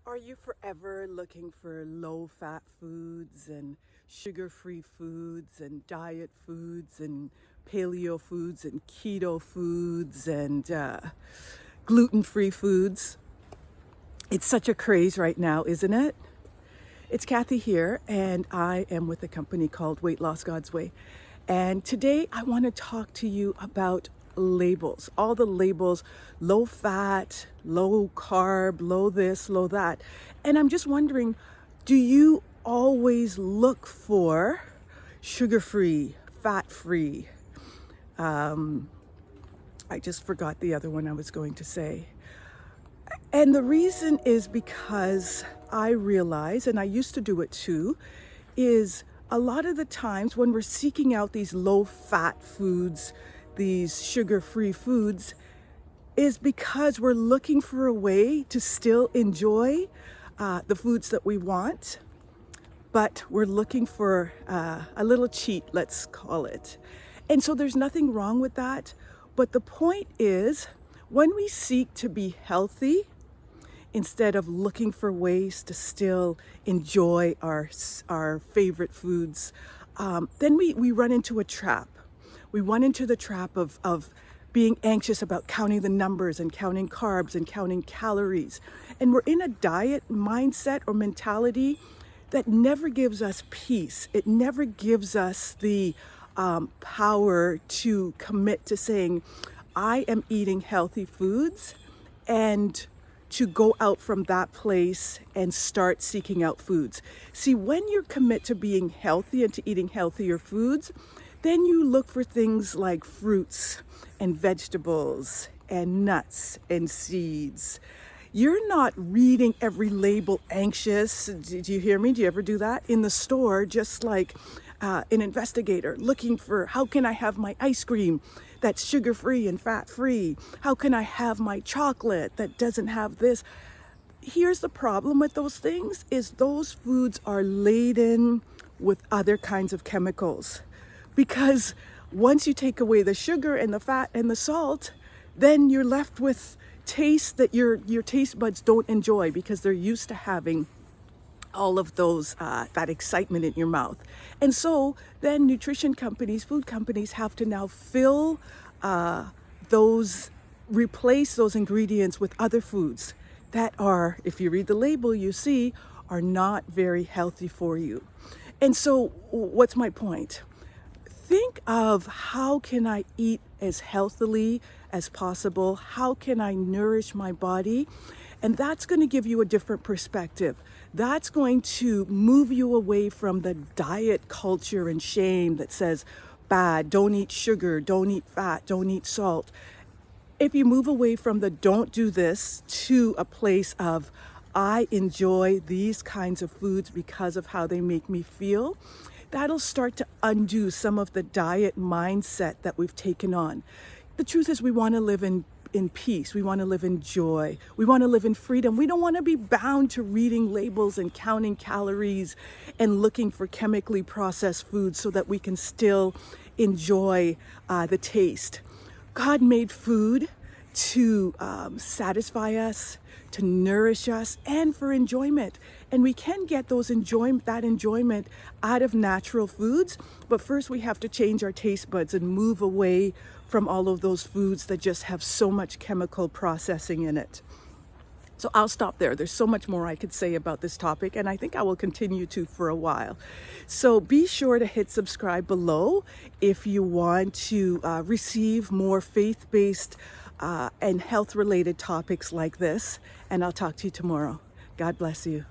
Are you forever looking for low-fat foods and sugar-free foods and diet foods and paleo foods and keto foods and gluten-free foods? It's such a craze right now, isn't it? It's Cathy here, and I am with a company called Weight Loss God's Way. And today I want to talk to you about labels, all the labels, low fat, low carb, low this, low that. And I'm just wondering, do you always look for sugar-free, fat-free? I just forgot the other one I was going to say. And the reason is because I realize, and I used to do it too, is a lot of the times when we're seeking out these low-fat foods, these sugar-free foods, is because we're looking for a way to still enjoy the foods that we want, but we're looking for a little cheat, let's call it. And so there's nothing wrong with that. But the point is, when we seek to be healthy, instead of looking for ways to still enjoy our favorite foods, then we run into a trap. We run into the trap of being anxious about counting the numbers and counting carbs and counting calories. And we're in a diet mindset or mentality that never gives us peace. It never gives us the power to commit to saying, I am eating healthy foods, and to go out from that place and start seeking out foods. See, when you commit to being healthy and to eating healthier foods, then you look for things like fruits and vegetables and nuts and seeds. You're not reading every label anxious. Do you hear me? Do you ever do that? In the store, just like an investigator looking for, how can I have my ice cream that's sugar-free and fat-free? How can I have my chocolate that doesn't have this? Here's the problem with those things, is those foods are laden with other kinds of chemicals. Because once you take away the sugar and the fat and the salt, then you're left with taste that your taste buds don't enjoy, because they're used to having all of those, that excitement in your mouth. And so then nutrition companies, food companies have to now fill replace those ingredients with other foods that are, if you read the label, you see, are not very healthy for you. And so what's my point? Think of, how can I eat as healthily as possible? How can I nourish my body? And that's going to give you a different perspective. That's going to move you away from the diet culture and shame that says, bad, don't eat sugar, don't eat fat, don't eat salt. If you move away from the don't do this to a place of, I enjoy these kinds of foods because of how they make me feel, that'll start to undo some of the diet mindset that we've taken on. The truth is, we want to live in peace. We want to live in joy. We want to live in freedom. We don't want to be bound to reading labels and counting calories and looking for chemically processed foods so that we can still enjoy the taste. God made food to satisfy us, to nourish us, and for enjoyment. And we can get that enjoyment out of natural foods, but first we have to change our taste buds and move away from all of those foods that just have so much chemical processing in it. So I'll stop there. There's so much more I could say about this topic, and I think I will continue to for a while. So be sure to hit subscribe below if you want to receive more faith-based and health-related topics like this, and I'll talk to you tomorrow. God bless you.